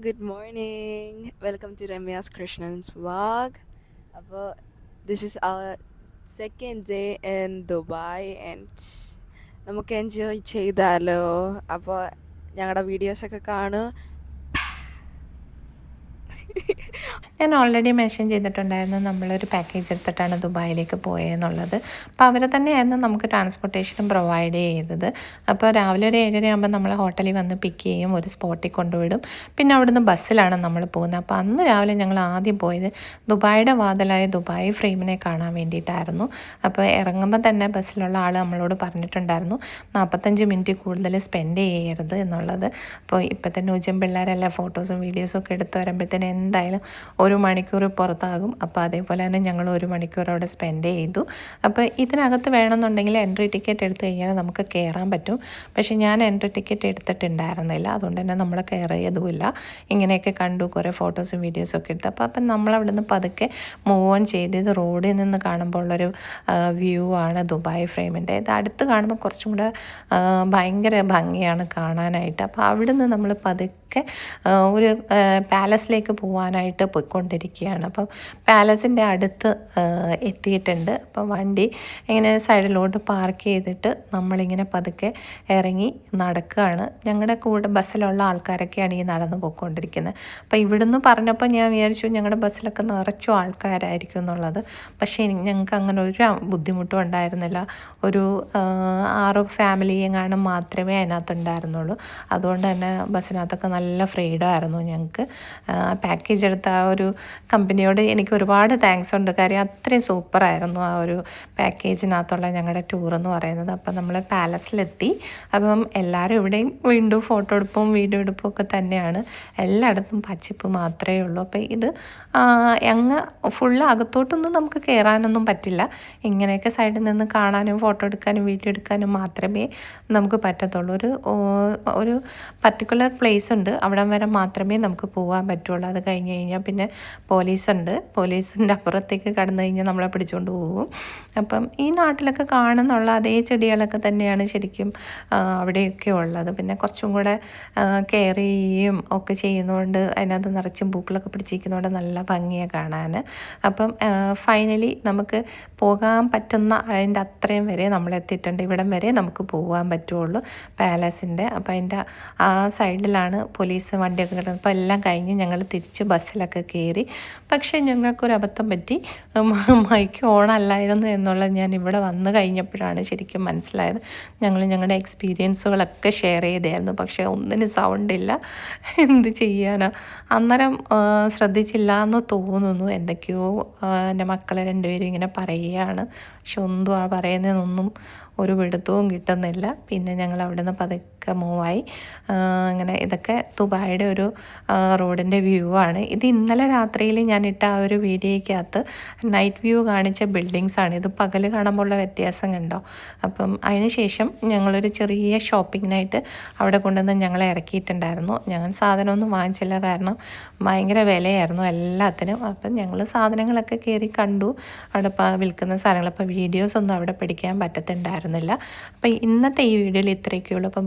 good morning. Welcome to Ramya's Krishnan's vlog. അപ്പോൾ this is our second day in Dubai and നമുക്ക് enjoy ചെയ്താലോ. അപ്പോൾ ഞങ്ങളുടെ വീഡിയോസൊക്കെ കാണുക. ഞാൻ ഓൾറെഡി മെൻഷൻ ചെയ്തിട്ടുണ്ടായിരുന്നു നമ്മളൊരു പാക്കേജ് എടുത്തിട്ടാണ് ദുബായിലേക്ക് പോയെന്നുള്ളത്. അപ്പോൾ അവർ തന്നെയായിരുന്നു നമുക്ക് ട്രാൻസ്പോർട്ടേഷനും പ്രൊവൈഡ് ചെയ്തത്. അപ്പോൾ രാവിലെ ഒരു 7:30 ആകുമ്പോൾ നമ്മൾ ഹോട്ടലിൽ വന്ന് പിക്ക് ചെയ്യും, ഒരു സ്പോട്ടിൽ കൊണ്ടുവിടും. പിന്നെ അവിടുന്ന് ബസ്സിലാണ് നമ്മൾ പോകുന്നത്. അപ്പോൾ അന്ന് രാവിലെ ഞങ്ങൾ ആദ്യം പോയത് ദുബായിയുടെ വാതിലായ ദുബായ് ഫ്രെയിമിനെ കാണാൻ വേണ്ടിയിട്ടായിരുന്നു. അപ്പോൾ ഇറങ്ങുമ്പോൾ തന്നെ ബസ്സിലുള്ള ആൾ നമ്മളോട് പറഞ്ഞിട്ടുണ്ടായിരുന്നു 45 മിനിറ്റ് കൂടുതൽ സ്പെൻഡ് ചെയ്യരുത് എന്നുള്ളത്. അപ്പോൾ ഇപ്പോഴത്തെ ന്യൂജൻ പിള്ളേരെല്ലാം ഫോട്ടോസും വീഡിയോസും ഒക്കെ എടുത്ത് വരുമ്പോഴത്തേന് എന്തായാലും 1 മണിക്കൂർ പുറത്താകും. അപ്പോൾ അതേപോലെ തന്നെ ഞങ്ങൾ 1 മണിക്കൂർ അവിടെ സ്പെൻഡ് ചെയ്തു. അപ്പോൾ ഇതിനകത്ത് വേണമെന്നുണ്ടെങ്കിൽ എൻട്രി ടിക്കറ്റ് എടുത്തു കഴിഞ്ഞാൽ നമുക്ക് കയറാൻ പറ്റും. പക്ഷേ ഞാൻ എൻട്രി ടിക്കറ്റ് എടുത്തിട്ടുണ്ടായിരുന്നില്ല, അതുകൊണ്ട് തന്നെ നമ്മൾ കയറിയതുമില്ല. ഇങ്ങനെയൊക്കെ കണ്ടു, കുറേ ഫോട്ടോസും വീഡിയോസും ഒക്കെ എടുത്തു. അപ്പം നമ്മളവിടെ നിന്ന് പതുക്കെ മൂവ് ഓൺ ചെയ്ത് റോഡിൽ നിന്ന് കാണുമ്പോൾ ഉള്ളൊരു വ്യൂ ആണ് ദുബായ് ഫ്രെയിമിൻ്റെ. ഇത് അടുത്ത് കാണുമ്പോൾ കുറച്ചും കൂടെ ഭയങ്കര ഭംഗിയാണ് കാണാനായിട്ട്. അപ്പോൾ അവിടെ നിന്ന് നമ്മൾ പതുക്കെ ഒരു പാലസിലേക്ക് പോകാനായിട്ട് പോയിക്കൊണ്ടിരിക്കുകയാണ്. അപ്പം പാലസിൻ്റെ അടുത്ത് എത്തിയിട്ടുണ്ട്. അപ്പം വണ്ടി ഇങ്ങനെ സൈഡിലോട്ട് പാർക്ക് ചെയ്തിട്ട് നമ്മളിങ്ങനെ പതുക്കെ ഇറങ്ങി നടക്കുകയാണ്. ഞങ്ങളുടെ കൂടെ ബസ്സിലുള്ള ആൾക്കാരൊക്കെയാണ് ഈ നടന്ന് പോയിക്കൊണ്ടിരിക്കുന്നത്. അപ്പോൾ ഇവിടുന്ന് പറഞ്ഞപ്പോൾ ഞാൻ വിചാരിച്ചു ഞങ്ങളുടെ ബസ്സിലൊക്കെ നിറച്ചു ആൾക്കാരായിരിക്കും എന്നുള്ളത്. പക്ഷേ ഞങ്ങൾക്ക് അങ്ങനെ ഒരു ബുദ്ധിമുട്ടും ഉണ്ടായിരുന്നില്ല. ഒരു 6 ഫാമിലി എങ്ങാനും മാത്രമേ അതിനകത്തുണ്ടായിരുന്നുള്ളൂ. അതുകൊണ്ട് തന്നെ ബസ്സിനകത്തൊക്കെ നല്ല ഫ്രീഡം ആയിരുന്നു ഞങ്ങൾക്ക്. പാക്കേജ് എടുത്ത ആ ഒരു കമ്പനിയോട് എനിക്ക് ഒരുപാട് താങ്ക്സ് ഉണ്ട്. കാര്യം അത്രയും സൂപ്പറായിരുന്നു ആ ഒരു പാക്കേജിനകത്തുള്ള ഞങ്ങളുടെ ടൂർ എന്ന് പറയുന്നത്. അപ്പം നമ്മൾ പാലസിലെത്തി. അപ്പം എല്ലാവരും ഇവിടെയും വീണ്ടും ഫോട്ടോ എടുപ്പും വീഡിയോ എടുപ്പും ഒക്കെ തന്നെയാണ്. എല്ലായിടത്തും പച്ചിപ്പ് മാത്രമേ ഉള്ളൂ. അപ്പോൾ ഇത് അങ്ങ് ഫുള്ള് അകത്തോട്ടൊന്നും നമുക്ക് കയറാനൊന്നും പറ്റില്ല. ഇങ്ങനെയൊക്കെ സൈഡിൽ നിന്ന് കാണാനും ഫോട്ടോ എടുക്കാനും വീഡിയോ എടുക്കാനും മാത്രമേ നമുക്ക് പറ്റത്തുള്ളൂ. ഒരു പർട്ടിക്കുലർ പ്ലേസ് ഉണ്ട്, അവിടം വരെ മാത്രമേ നമുക്ക് പോകാൻ പറ്റുള്ളൂ. അത് കഴിഞ്ഞ് കഴിഞ്ഞാൽ പിന്നെ പോലീസുണ്ട്. പോലീസിൻ്റെ അപ്പുറത്തേക്ക് കടന്നു കഴിഞ്ഞാൽ നമ്മളെ പിടിച്ചുകൊണ്ട് പോകും. അപ്പം ഈ നാട്ടിലൊക്കെ കാണുന്നുള്ള അതേ ചെടികളൊക്കെ തന്നെയാണ് ശരിക്കും അവിടെയൊക്കെ ഉള്ളത്. പിന്നെ കുറച്ചും കൂടെ കെയർ ചെയ്യുകയും ഒക്കെ ചെയ്യുന്നതുകൊണ്ട് അതിനകത്ത് നിറച്ചും പൂക്കളൊക്കെ പിടിച്ചിരിക്കുന്നതുകൊണ്ട് നല്ല ഭംഗിയാണ് കാണാൻ. അപ്പം ഫൈനലി നമുക്ക് പോകാൻ പറ്റുന്ന അതിൻ്റെ അത്രയും വരെ നമ്മൾ എത്തിയിട്ടുണ്ട്. ഇവിടം വരെ നമുക്ക് പോകാൻ പറ്റുള്ളൂ പാലസിൻ്റെ. അപ്പം അതിൻ്റെ ആ സൈഡിലാണ് പോലീസ് വണ്ടിയൊക്കെ കിടക്കുന്നത്. അപ്പോൾ എല്ലാം കഴിഞ്ഞ് ഞങ്ങൾ തിരിച്ച് ബസ്സിലൊക്കെ കയറി. പക്ഷേ ഞങ്ങൾക്കൊരു അബദ്ധം പറ്റി, മൈക്ക് ഓൺ അല്ലായിരുന്നു എന്നുള്ളത് ഞാൻ ഇവിടെ വന്നു കഴിഞ്ഞപ്പോഴാണ് ശരിക്കും മനസ്സിലായത്. ഞങ്ങളുടെ എക്സ്പീരിയൻസുകളൊക്കെ ഷെയർ ചെയ്തായിരുന്നു, പക്ഷേ ഒന്നിനും സൗണ്ടില്ല. എന്ത് ചെയ്യാനാ, അന്നേരം ശ്രദ്ധിച്ചില്ല എന്ന് തോന്നുന്നു. എന്തൊക്കെയോ എൻ്റെ മക്കളെ 2 പേരും ഇങ്ങനെ പറയുകയാണ്, പക്ഷെ ഒന്നും ആ പറയുന്നതൊന്നും ഒരു പിടുത്തവും കിട്ടുന്നില്ല. പിന്നെ ഞങ്ങൾ അവിടെ നിന്ന് പതുക്കെ മൂവായി. ഇങ്ങനെ ഇതൊക്കെ ദുബായിയുടെ ഒരു റോഡിൻ്റെ വ്യൂ ആണ്. ഇത് ഇന്നലെ രാത്രിയിൽ ഞാനിട്ട ആ ഒരു വീഡിയോയ്ക്കകത്ത് നൈറ്റ് വ്യൂ കാണിച്ച ബിൽഡിങ്സാണ്. ഇത് പകൽ കാണുമ്പോഴുള്ള വ്യത്യാസം കണ്ടോ. അപ്പം അതിന് ശേഷം ഞങ്ങളൊരു ചെറിയ ഷോപ്പിങ്ങിനായിട്ട് അവിടെ കൊണ്ടുവന്ന് ഞങ്ങളെ ഇറക്കിയിട്ടുണ്ടായിരുന്നു. ഞാൻ സാധനമൊന്നും വാങ്ങിച്ചില്ല, കാരണം ഭയങ്കര വിലയായിരുന്നു എല്ലാത്തിനും. അപ്പം ഞങ്ങൾ സാധനങ്ങളൊക്കെ കയറി കണ്ടു, അവിടെ വിൽക്കുന്ന സാധനങ്ങൾ. അപ്പോൾ വീഡിയോസൊന്നും അവിടെ പിടിക്കാൻ പറ്റത്തുണ്ടായിരുന്നില്ല. അപ്പോൾ ഇന്നത്തെ ഈ വീഡിയോയിൽ ഇത്രയൊക്കെയുള്ളൂ. അപ്പോൾ